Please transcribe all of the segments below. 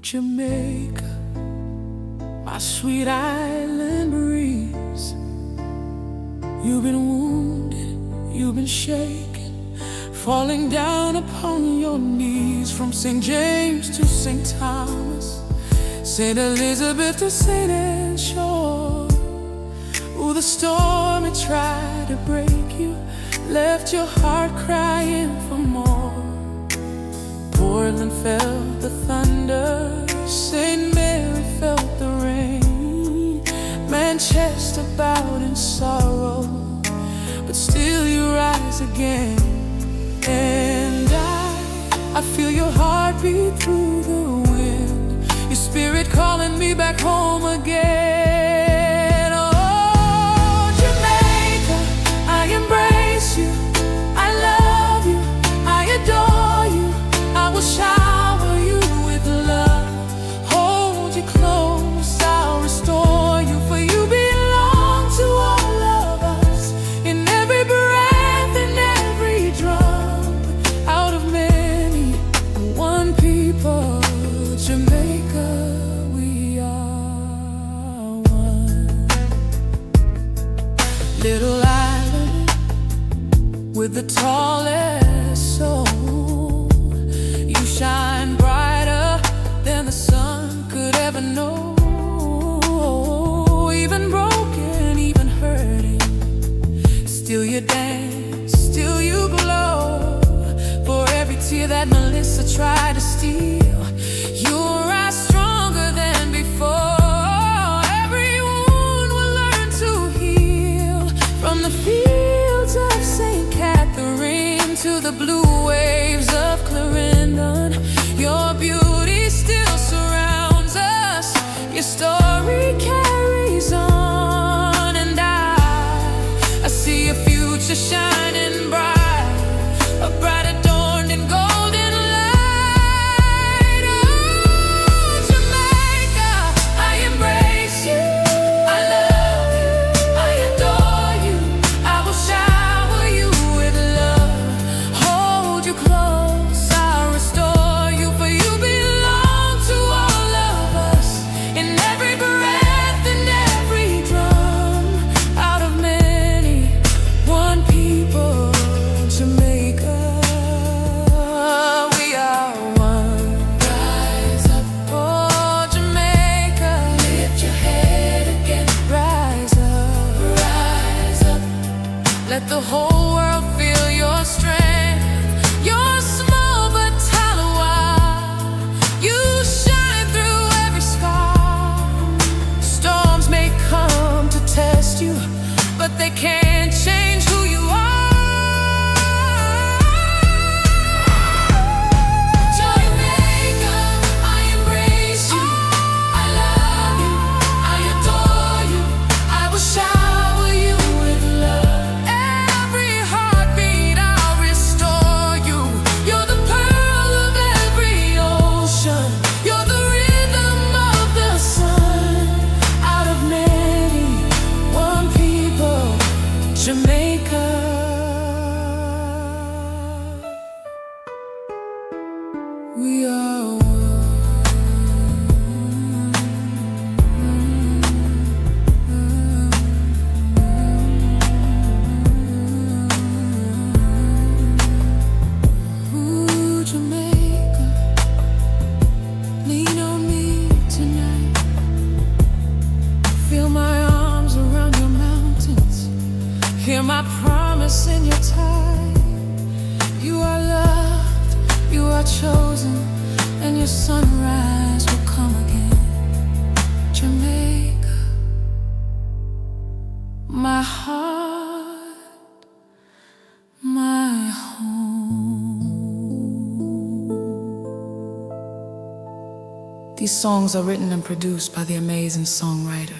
Jamaica, my sweet island breeze. You've been wounded, you've been shaken, falling down upon your knees. From St. James to St. Thomas, St. Elizabeth to St. Anne's shore. Ooh, the storm it tried to break you, left your heart crying for more. Portland felt the thunder, St. Mary felt the rain, Manchester bowed in sorrow, but still you rise again. And I feel your heartbeat through the wind, your spirit calling me back home again. Oh, Jamaica, I embrace you, I love you, I adore you. I will shower you with love, hold you close, I'll restore you. For you belong to all of us, in every breath, in every drum. Out of many, one people, Jamaica, we are one. Little island with the tallest soul, shine brighter than the sun could ever know. Even broken, even hurting, still you dance, still you glow. For every tear that Melissa tried to steal, you rise stronger than before. Every wound will learn to heal, from the fields of St. Catherine to the blue waves of Clarendon. Your beauty still surrounds us, your story carries on. And I see a future shining bright, a bright adorned in golden light. Oh, Jamaica, I embrace you, I love you, I adore you. I will shower you with love, hold you close, I'll restore you. For you belong to all of us, in every breath, in every drum. Out of many, one people, Jamaica, we are one. Rise up, oh Jamaica, lift your head again. Rise up, rise up. Let the whole world feel your strength. You're small but talla-wah, you shine through every scar. Storms may come to test you, but they can't change who you are. Jamaica, I embrace you, I love you, I adore you. I will shower you with love, every heartbeat I'll restore you. You're the pearl of every ocean, you're the rhythm of the sun. Out of many, one people, Jamaica. We are one. Ooh, Jamaica, lean on me tonight. Feel my arms around your mountains, hear my promise in your tide. You are loved, you are chosen, and your sunrise will come again. Jamaica, my heart, my home. These songs are written and produced by the amazing songwriter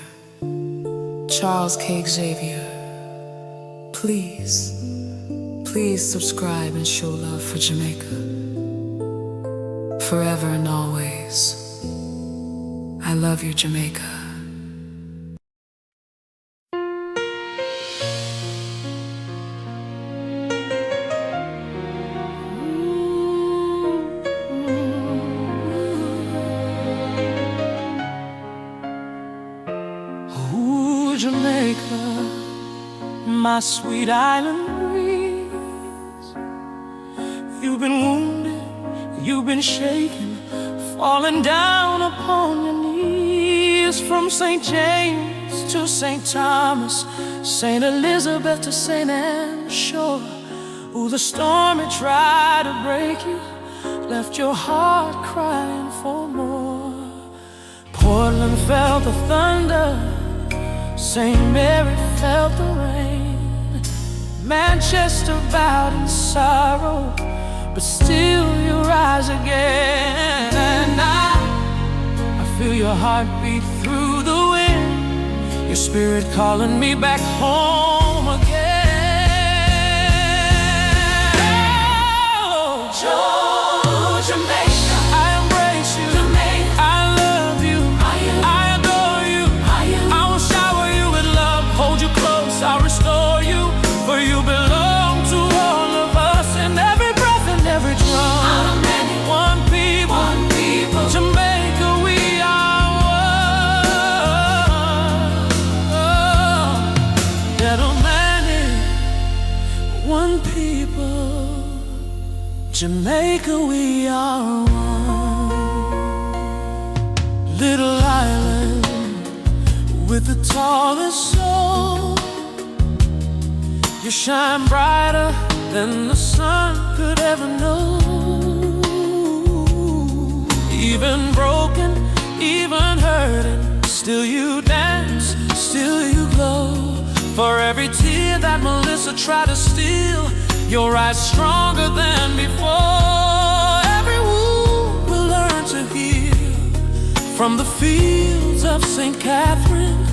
Xavier. Please, please subscribe and show love for Jamaica. Forever and always, I love you, Jamaica. my sweet island breeze. You've been wounded, you've been shaken, falling down upon your knees. From St. James to St. Thomas, St. Elizabeth to St. Anne's shore. Ooh, the storm had tried to break you, left your heart crying for more. Portland felt the thunder, St. Mary felt the rain. Manchester bowed in sorrow, but still you rise again. And I feel your heartbeat through the wind, your spirit calling me back home again. Oh, Jamaica, I embrace you. Jamaica, I love you. I adore you. I will shower you with love, hold you close, I'll restore you. For you belong to all of us, in every breath and every drum. One people, Jamaica, we are one. Little man, one people, Jamaica, we are one. Little island with the tallest soul, you shine brighter than the sun could ever know. Even broken, even hurting, still you dance, still you glow. For every tear that Melissa tried to steal, you'll rise stronger than before. Every wound will learn to heal, from the fields of St. Catherine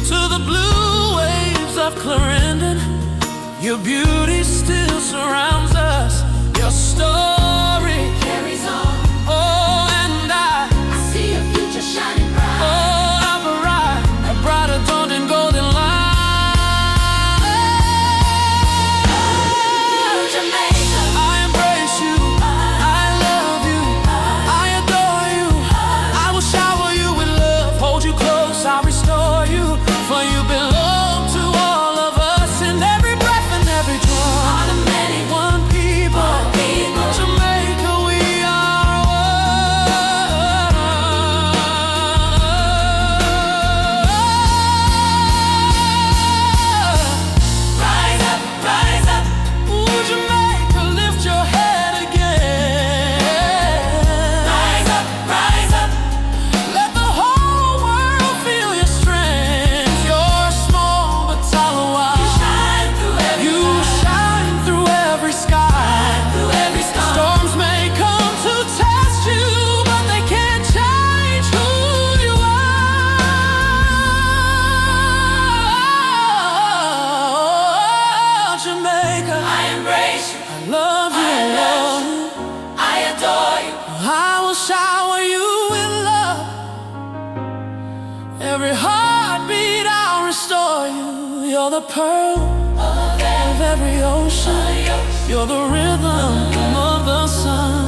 to the blue waves of Clarendon. Your beauty still surrounds us, your story carries on. Oh, and I see a future shining bright. Oh, a brighter dawn and golden light. Every heartbeat I'll restore you. You're the pearl of every ocean. You're the rhythm of the sun.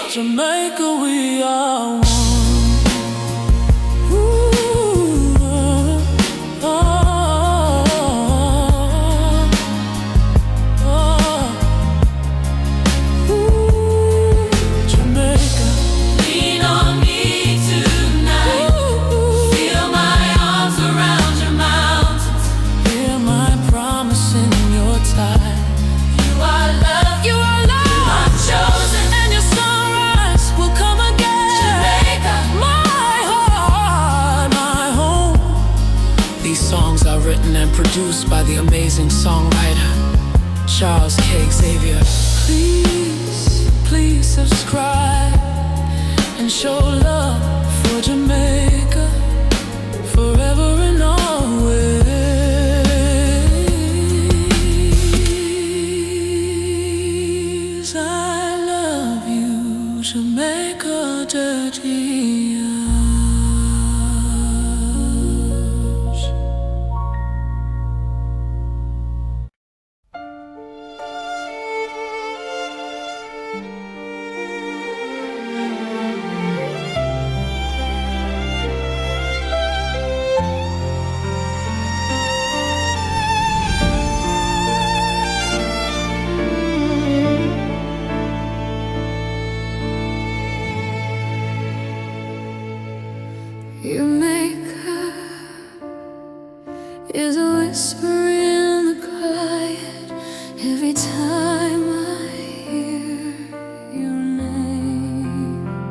Jamaica, we are one. Produced by the amazing songwriter Xavier. Please, please subscribe and show love for Jamaica forever and always. I love you, Jamaica, dirty. Jamaica is a whisper in the quiet every time I hear your name,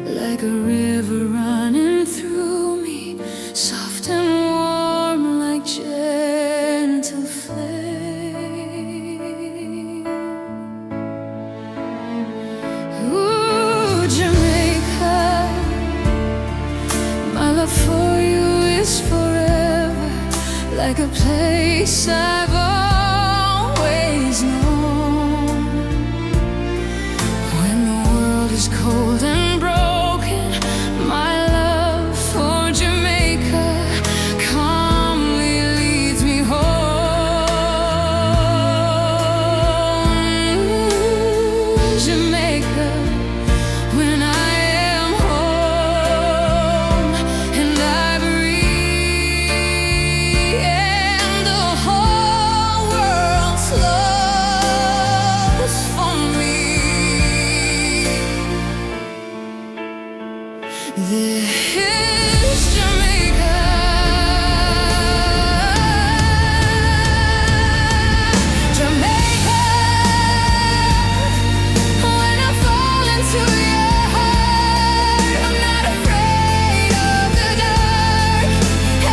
like a river running through me, soft and warm like gentle flame. Ooh, Jamaica, my love for you is forever, like a place I've always known. When the world is cold and broken, my love for Jamaica calmly leads me home. Jamaica, when I am home and I breathe, and the whole world slows for me. This Jamaica, Jamaica, when I fall into your heart, I'm not afraid of the dark.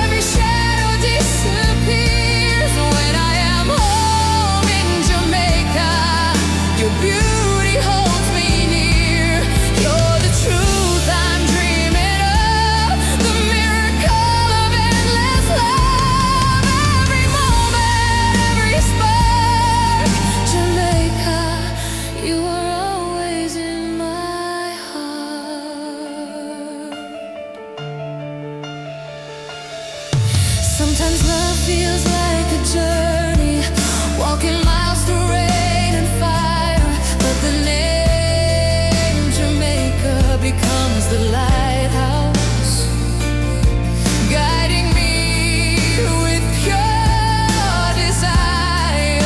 Every shadow disappears when I am home in Jamaica. Your beauty holds me near. You're the truth I'm dreaming of, the miracle of endless love. Every moment, every spark. Jamaica, you are always in my heart. Sometimes love feels like a journey, walking miles through rain and fire, but the name Jamaica becomes the lighthouse, guiding me with pure desire.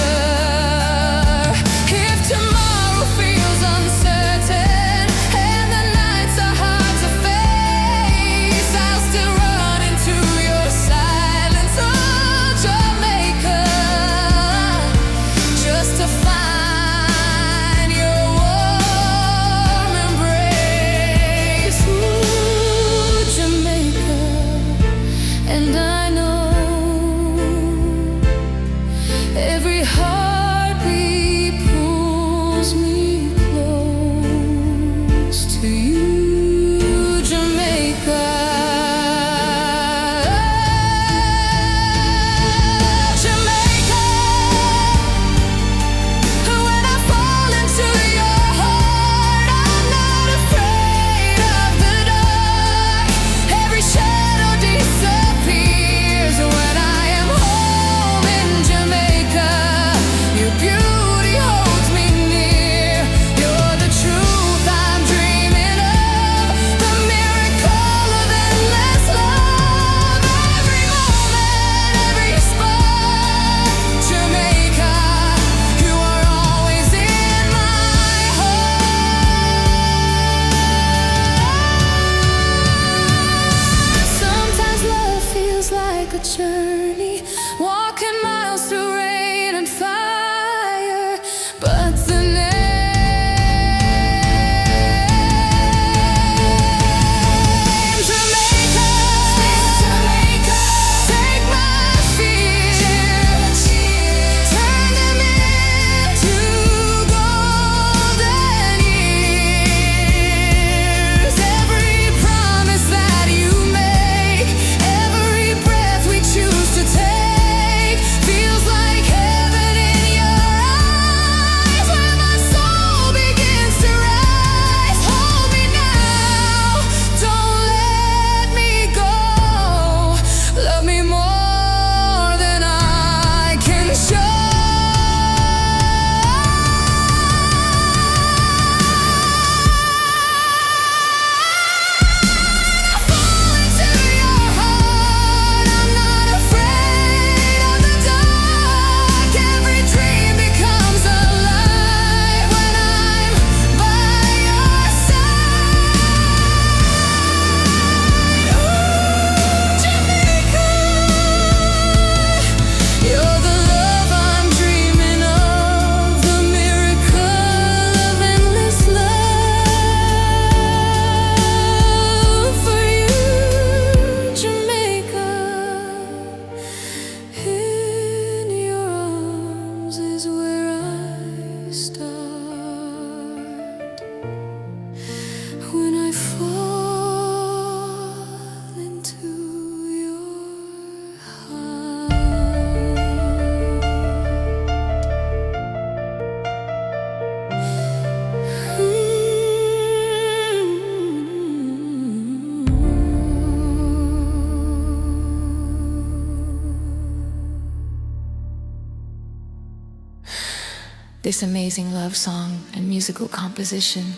If tomorrow feels uncertain and the nights are hard to face, I'll still run into your silence. Oh, Jamaica, just to find your warm embrace. Ooh. This amazing love song and musical composition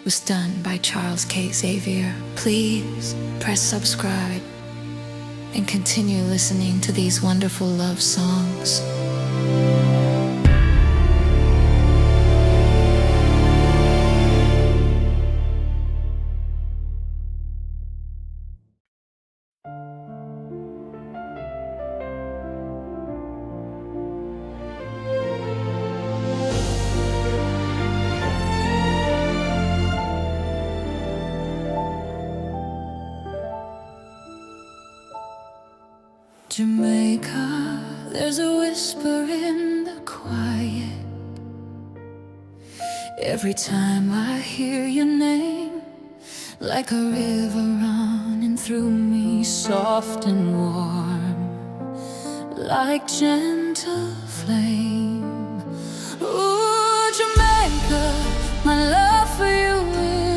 was done by Charles K. Xavier. Please press subscribe and continue listening to these wonderful love songs. Jamaica, there's a whisper in the quiet. Every time I hear your name, like a river running through me, soft and warm, like gentle flame. Ooh, Jamaica, my love for you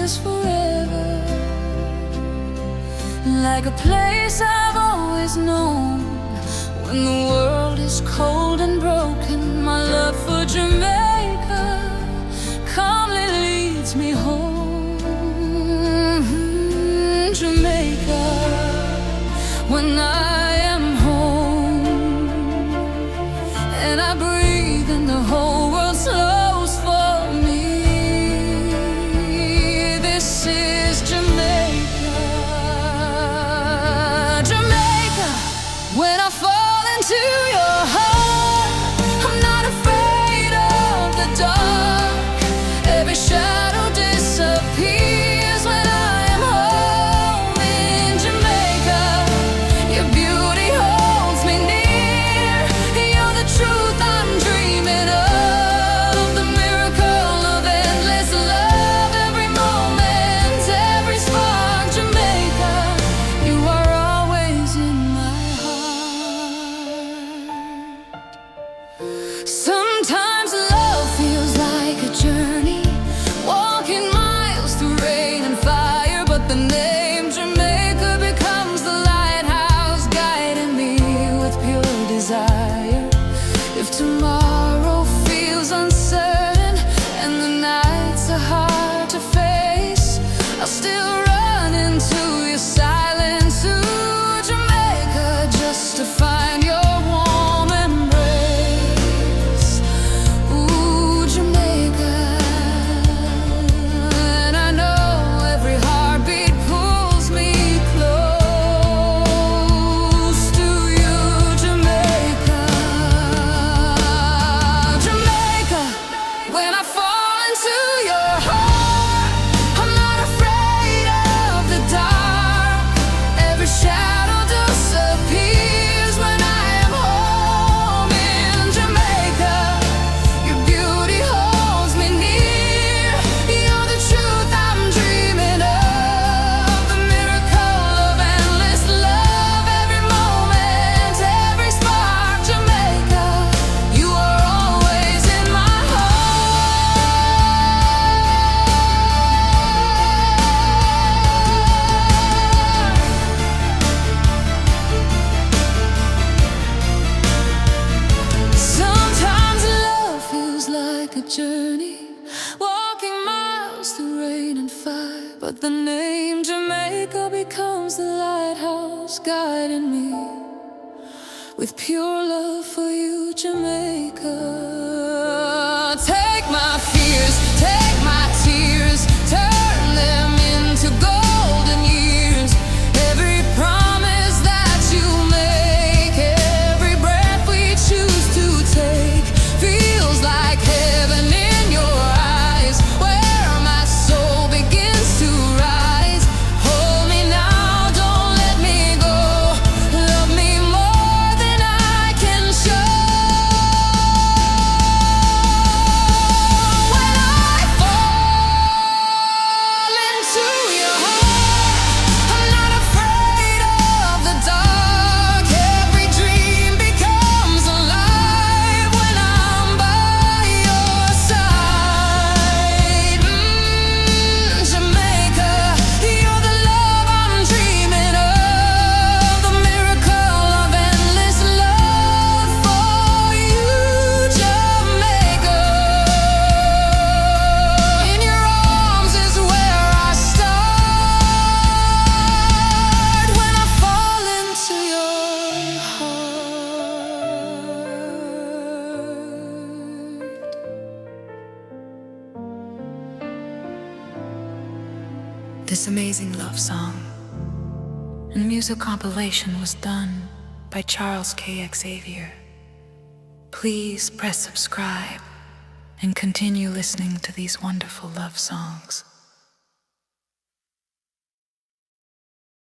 is forever, like a place I've always known. When the world is cold and broken, my love for Jamaica calmly leads me home. Jamaica, when I am home and I breathe and the whole world slows for me, this is Jamaica. Jamaica, when I fall to your heart, I'm not afraid of the dark. Every shadow disappears when I am home in Jamaica. Your beauty holds me near. You're the truth I'm dreaming of, the miracle of endless love. Every moment, every spark, Jamaica, you are always in my heart. Sometimes love feels like a journey, walking miles through rain and fire, but the name Jamaica becomes the lighthouse, guiding me with pure desire. If tomorrow feels uncertain and the nights are hard to face, I'll still run into your silence to Jamaica, just to find your warm embrace. Ooh, Jamaica, and I know every heartbeat pulls me close to you, Jamaica. Jamaica, when I fall into your heart, I'm not afraid of the dark. Every shadow disappears when I am home in Jamaica. Your beauty holds me near. You're the truth I'm dreaming of, the miracle of endless love. Every moment, every spark, Jamaica, you are always in my heart. Sometimes love feels like a journey, walking miles through rain and fire, but the name Jamaica becomes the lighthouse, guiding me with pure love for you, Jamaica. Take my fears, take my tears, turn them into golden years. Every promise that you make, every breath we choose to take, feels like heaven in your eyes, where my soul begins to rise. Hold me now, don't let me go. Love me more than I can show. this amazing love song. And music compilation was done by Charles K. Xavier. Please press subscribe and continue listening to these wonderful love songs.